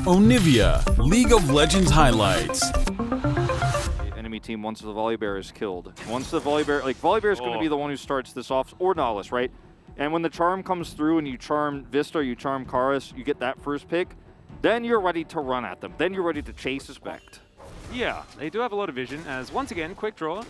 Onivia, League of Legends highlights. The enemy team once the Volibear is killed. Once the Volibear, Volibear is going to be the one who starts this off, or Nautilus, right? And when the charm comes through and you charm Vista, you charm Karis, you get that first pick, then you're ready to run at them. Then you're ready to chase Suspect. Yeah, they do have a lot of vision, as once again, Quick Draw,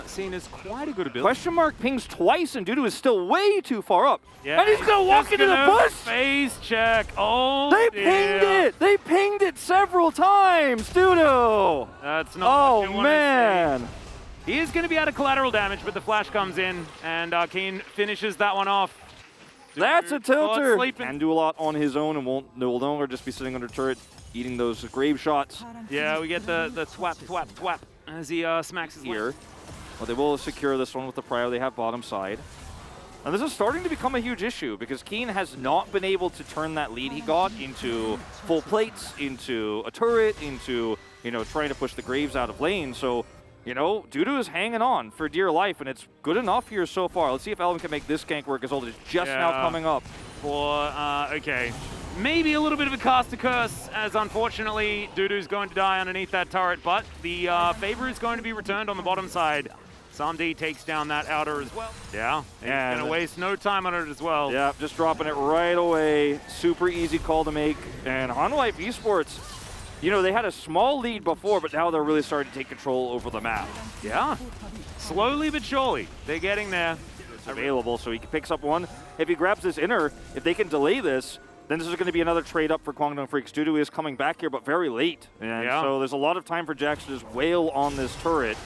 seen as quite a good ability. Question mark pings twice, and Dudu is still way too far up. Yeah, and he's going to walk into the bush! Face check, oh They pinged it! They pinged it several times, Dudu! That's not what you want to see. Man! He is going to be out of collateral damage, but the flash comes in, and Keen finishes that one off. That's a tilter! Sleeping. Can do a lot on his own and will no longer just be sitting under turret, eating those grave shots. Yeah, we get the thwap as he smacks his Here. Well, they will secure this one with the Prio. They have bottom side. And this is starting to become a huge issue because Keen has not been able to turn that lead he got into full plates, into a turret, into, trying to push the Graves out of lane. So, Dudu is hanging on for dear life, and it's good enough here so far. Let's see if Elvin can make this gank work as ult is just now coming up. Okay. Maybe a little bit of a cast to curse, as unfortunately Dudu's going to die underneath that turret, but the favor is going to be returned on the bottom side. Samdi takes down that outer as well. Yeah, he's going to waste no time on it as well. Yeah, just dropping it right away. Super easy call to make. And Hanwha Esports, they had a small lead before, but now they're really starting to take control over the map. Yeah, slowly but surely, they're getting there. It's available, so he picks up one. If he grabs this inner, if they can delay this, then this is going to be another trade up for Kwangdong Freecs. Dudu is coming back here, but very late. And so there's a lot of time for Jax to just wail on this turret.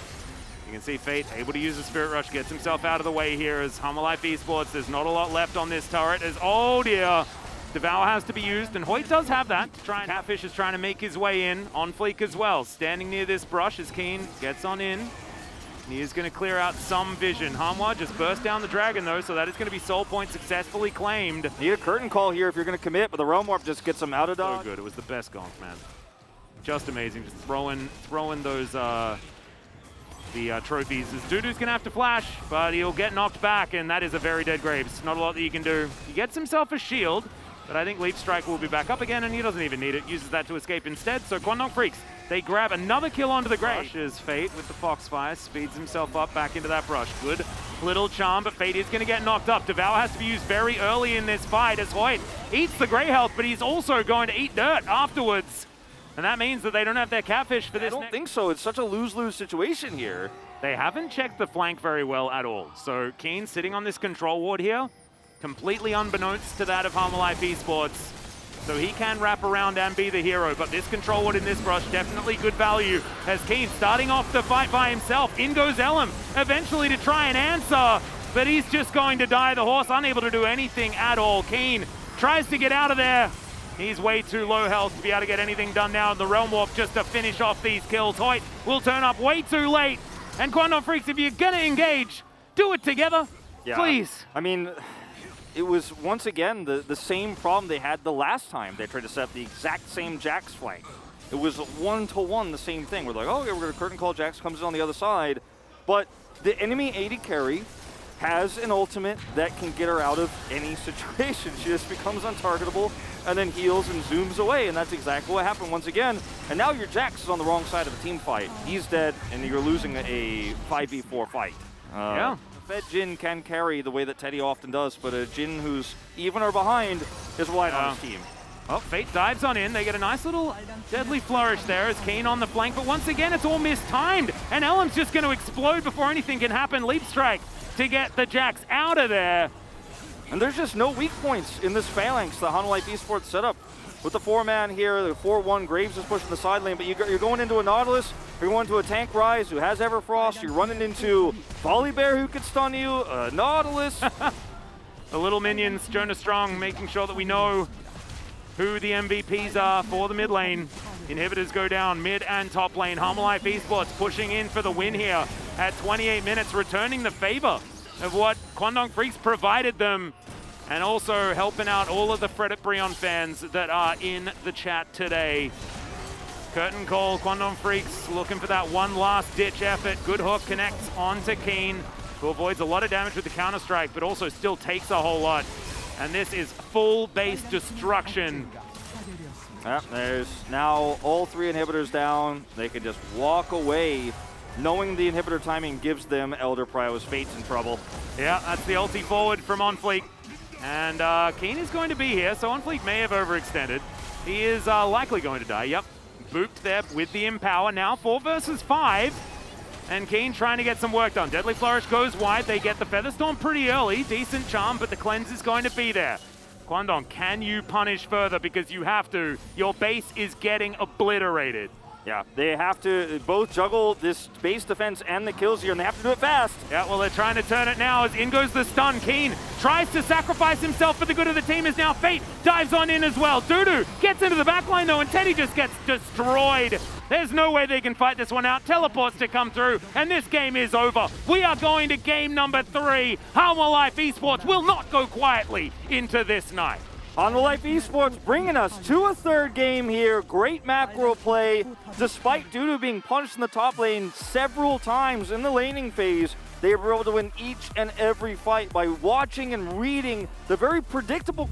You can see Fate able to use the Spirit Rush, gets himself out of the way here as Hanwha Esports. There's not a lot left on this turret as, oh dear, Devour has to be used, and Hoyt does have that. Catfish is trying to make his way in, on fleek as well. Standing near this brush as Keen gets on in. He is going to clear out some vision. Hanwha just burst down the dragon though, so that is going to be soul point successfully claimed. Need a curtain call here if you're going to commit, but the Realm Warp just gets him out of dodge. So good, it was the best gonk, man. Just amazing, just throwing those trophies. As Dudu's going to have to flash, but he'll get knocked back, and that is a very dead Graves. Not a lot that you can do. He gets himself a shield, but I think Leap Strike will be back up again, and he doesn't even need it. Uses that to escape instead, so Kwangdong Freecs, they grab another kill onto the Graves. As Fate with the Foxfire speeds himself up back into that brush. Good little charm, but Fate is going to get knocked up. Devour has to be used very early in this fight as Hoyt eats the Grey Health, but he's also going to eat dirt afterwards. And that means that they don't have their Catfish for this. I don't think so. It's such a lose-lose situation here. They haven't checked the flank very well at all. So Keen sitting on this control ward here, completely unbeknownst to that of Hanwha Esports. So he can wrap around and be the hero, but this control ward in this brush, definitely good value. As Keen starting off the fight by himself, in goes Elam, eventually to try and answer, but he's just going to die. The horse unable to do anything at all. Keen tries to get out of there. He's way too low health to be able to get anything done now in the Realm Warp just to finish off these kills. Hoyt will turn up way too late. And Kwangdong Freecs, if you're gonna engage, do it together, please. I mean, it was, once again, the same problem they had the last time they tried to set up the exact same Jax flank. It was one-to-one the same thing. We're like, oh, okay, we're going to curtain call, Jax comes in on the other side. But the enemy AD carry has an ultimate that can get her out of any situation. She just becomes untargetable and then heals and zooms away, and that's exactly what happened once again. And now your Jax is on the wrong side of the team fight. He's dead, and you're losing a 5v4 fight. Fed Jhin can carry the way that Teddy often does, but a Jhin who's even or behind is reliant on his team. Well, Fate dives on in. They get a nice little deadly flourish there as Keen on the flank, but once again, it's all mistimed, and Elam's just going to explode before anything can happen. Leap Strike to get the Jax out of there. And there's just no weak points in this phalanx the Hanwha Esports setup. With the 4-man here, the 4-1, Graves is pushing the side lane, but you're going into a Nautilus, you're going into a Tank Rise who has Everfrost, you're running into Volibear who could stun you, Nautilus. The little minions, Jonah Strong, making sure that we know who the MVPs are for the mid lane. Inhibitors go down mid and top lane. Hanwha Esports pushing in for the win here at 28 minutes, returning the favor of what Kwangdong Freecs provided them, and also helping out all of the Fredit Brion fans that are in the chat today. Curtain call, Kwangdong Freecs looking for that one last ditch effort. Good hook connects onto Keen, who avoids a lot of damage with the counter-strike, but also still takes a whole lot. And this is full base destruction Yeah, there's now all 3 inhibitors down. They can just walk away, knowing the inhibitor timing gives them Elder Prio's Fates in trouble. Yeah, that's the ulti forward from Onfleek. And Keen is going to be here, so Onfleek may have overextended. He is likely going to die, yep. Booped there with the Empower. Now 4 versus 5. And Keen trying to get some work done. Deadly Flourish goes wide. They get the Featherstorm pretty early. Decent charm, but the cleanse is going to be there. Kwangdong, can you punish further? Because you have to. Your base is getting obliterated. Yeah, they have to both juggle this base defense and the kills here, and they have to do it fast. Yeah, well, they're trying to turn it now as in goes the stun. Keen tries to sacrifice himself for the good of the team as now Fate dives on in as well. Dudu gets into the backline though, and Teddy just gets destroyed. There's no way they can fight this one out. Teleports to come through, and this game is over. We are going to game number 3. Hanwha Life Esports will not go quietly into this night. Hanwha Life Esports bringing us to a 3rd game here. Great macro play. Despite Dudu being punched in the top lane several times in the laning phase, they were able to win each and every fight by watching and reading the very predictable